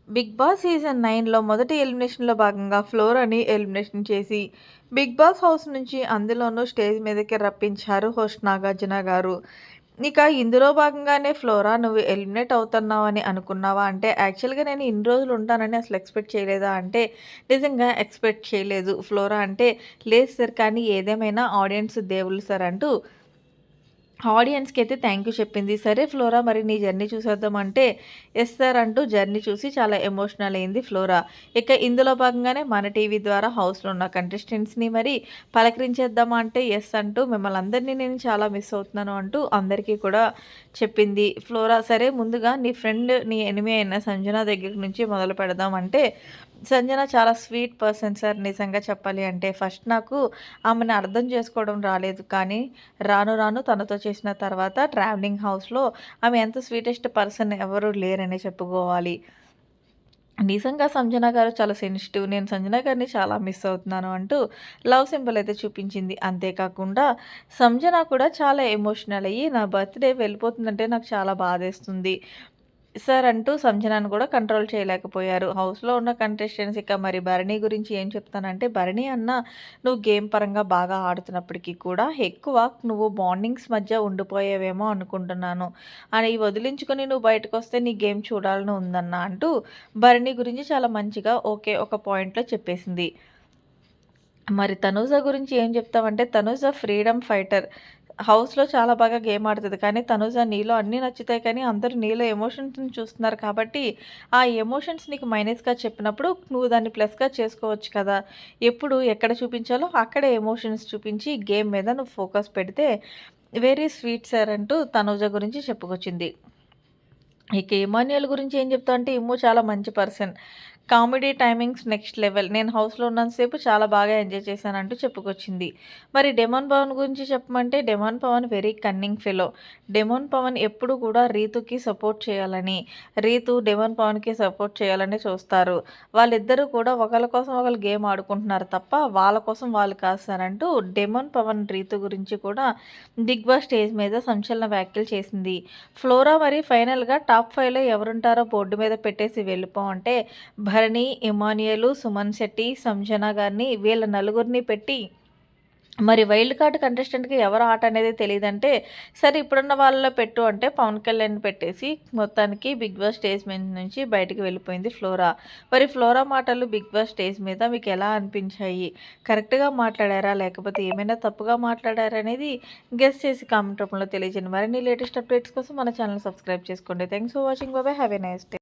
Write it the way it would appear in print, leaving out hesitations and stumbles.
Big boss season 9లో మొదటి ఎలిమినేషన్‌లో భాగంగా ఫ్లోరాని elimination చేసి, బిగ్ బాస్ హౌస్ నుంచి అందులోనూ స్టేజ్ మీదకి రప్పించారు హోస్ట్ నాగార్జున గారు. ఇక ఇందులో భాగంగానే ఫ్లోరా నువ్వు ఎలిమినేట్ అవుతున్నావని అనుకున్నావా? అంటే యాక్చువల్‌గా నేను ఇన్ని రోజులు ఉంటానని అసలు ఎక్స్‌పెక్ట్ చేయలేదా? అంటే నిజంగా ఎక్స్‌పెక్ట్ చేయలేదు. ఫ్లోరా అంటే లేదు సార్, కానీ ఏదేమైనా ఆడియన్స్ దేవుళ్ళు సార్ అంటూ ఆడియన్స్‌కైతే థ్యాంక్ యూ చెప్పింది. సరే ఫ్లోరా, మరి నీ జర్నీ చూసేద్దాం అంటే, యెస్ సార్ అంటూ జర్నీ చూసి చాలా ఎమోషనల్ అయింది ఫ్లోరా. ఇక ఇందులో భాగంగానే మన టీవీ ద్వారా హౌస్‌లో ఉన్న కంటెస్టెంట్స్‌ని మరి పలకరించేద్దామా అంటే, యెస్ అంటూ మిమ్మల్ని అందరినీ నేను చాలా మిస్ అవుతున్నాను అంటూ అందరికీ కూడా చెప్పింది ఫ్లోరా. సరే ముందుగా నీ ఫ్రెండ్, నీ ఎనిమీ అయిన సంజన దగ్గర నుంచి మొదలు పెడదాం అంటే, సంజన చాలా స్వీట్ పర్సన్ సార్ నిజంగా చెప్పాలి అంటే. ఫస్ట్ నాకు ఆమెని అర్థం చేసుకోవడం రాలేదు. కానీ రాను రాను తనతో చేసిన తర్వాత ట్రావెలింగ్ హౌస్‌లో ఆమె ఎంత స్వీటెస్ట్ పర్సన్ ఎవరు లేరనే చెప్పుకోవాలి. నిజంగా సంజన గారు చాలా సెన్సిటివ్. నేను సంజన గారిని చాలా మిస్ అవుతున్నాను అంటూ లవ్ సింబల్ అయితే చూపించింది. అంతేకాకుండా సంజన కూడా చాలా ఎమోషనల్ అయ్యి నా బర్త్‌డే వెళ్ళిపోతుందంటే నాకు చాలా బాధేస్తుంది సార్ అంటూ సంజనను కూడా కంట్రోల్ చేయలేకపోయారు. హౌస్‌లో ఉన్న కంటెస్టెంట్స్. ఇక మరి భరణి గురించి ఏం చెప్తానంటే, భరణి అన్న నువ్వు గేమ్ పరంగా బాగా ఆడుతున్నప్పటికీ కూడా ఎక్కువ నువ్వు బాండింగ్స్ మధ్య ఉండిపోయావేమో అనుకుంటున్నాను. అని వదిలించుకొని నువ్వు బయటకొస్తే నీ గేమ్ చూడాలని ఉందన్న అంటూ భరణి గురించి చాలా మంచిగా ఓకే, ఒక పాయింట్‌లో చెప్పేసింది. మరి తనూజ గురించి ఏం చెప్తామంటే, తనూజ ఫ్రీడమ్ ఫైటర్. హౌస్‌లో చాలా బాగా గేమ్ ఆడుతది. కానీ తనూజ నీలో అన్నీ నచ్చుతాయి, కానీ అందరూ నీలో ఎమోషన్స్‌ని చూస్తున్నారు కాబట్టి, ఆ ఎమోషన్స్ నీకు మైనస్‌గా చెప్పినప్పుడు నువ్వు దాన్ని ప్లస్‌గా చేసుకోవచ్చు కదా! ఎప్పుడు ఎక్కడ చూపించాలో అక్కడే ఎమోషన్స్ చూపించి గేమ్ మీద నువ్వు ఫోకస్ పెడితే వెరీ స్వీట్ సార్ అంటూ తనూజ గురించి చెప్పుకొచ్చింది. ఇక ఇమాన్యుయల్ గురించి ఏం చెప్తా అంటే, ఇమ్ము చాలా మంచి person. Comedy timings next level. నేను హౌస్‌లో ఉన్నంత సేపు చాలా బాగా ఎంజాయ్ చేశానంటూ చెప్పుకొచ్చింది. మరి డెమోన్ పవన్ గురించి చెప్పమంటే, demon Pavan very cunning fellow. Demon Pavan ఎప్పుడు కూడా రీతుకి సపోర్ట్ చేయాలని, రీతు డెమోన్ పవన్‌కి సపోర్ట్ చేయాలని చూస్తారు. వాళ్ళిద్దరూ కూడా ఒకళ్ళ కోసం ఒకళ్ళు గేమ్ ఆడుకుంటున్నారు తప్ప, వాళ్ళ కోసం వాళ్ళు కాదు సార్ అంటూ డెమోన్ పవన్ రీతు గురించి కూడా బిగ్ బాస్ స్టేజ్ మీద సంచలన వ్యాఖ్యలు చేసింది. ఫ్లోరా మరి ఫైనల్‌గా టాప్ 5లో ఎవరుంటారో బోర్డు మీద పెట్టేసి వెళ్ళిపో అంటే, భరణి, ఇమాన్యుయలు, సుమన్ శెట్టి, సంజన గారిని వీళ్ళ నలుగురిని పెట్టి మరి వైల్డ్ కార్డ్ కంటెస్టెంట్‌కి ఎవరు ఆట అనేది తెలీదంటే, సరే ఇప్పుడున్న వాళ్ళలో పెట్టు అంటే పవన్ కళ్యాణ్‌ని పెట్టేసి మొత్తానికి బిగ్ బాస్ స్టేజ్ మీద నుంచి బయటికి వెళ్ళిపోయింది ఫ్లోరా. మరి ఫ్లోరా మాటలు బిగ్ బాస్ స్టేజ్ మీద మీకెలా అనిపించాయి? కరెక్ట్‌గా మాట్లాడారా? లేకపోతే ఏమైనా తప్పుగా మాట్లాడారా? అనేది గెస్ చేసి కామెంట్ రూపంలో తెలియజేయండి. మరిన్ని లేటెస్ట్ అప్డేట్స్ కోసం మన ఛానెల్ సబ్స్క్రైబ్ చేసుకోండి. Thanks for watching. By by. Have a nice day.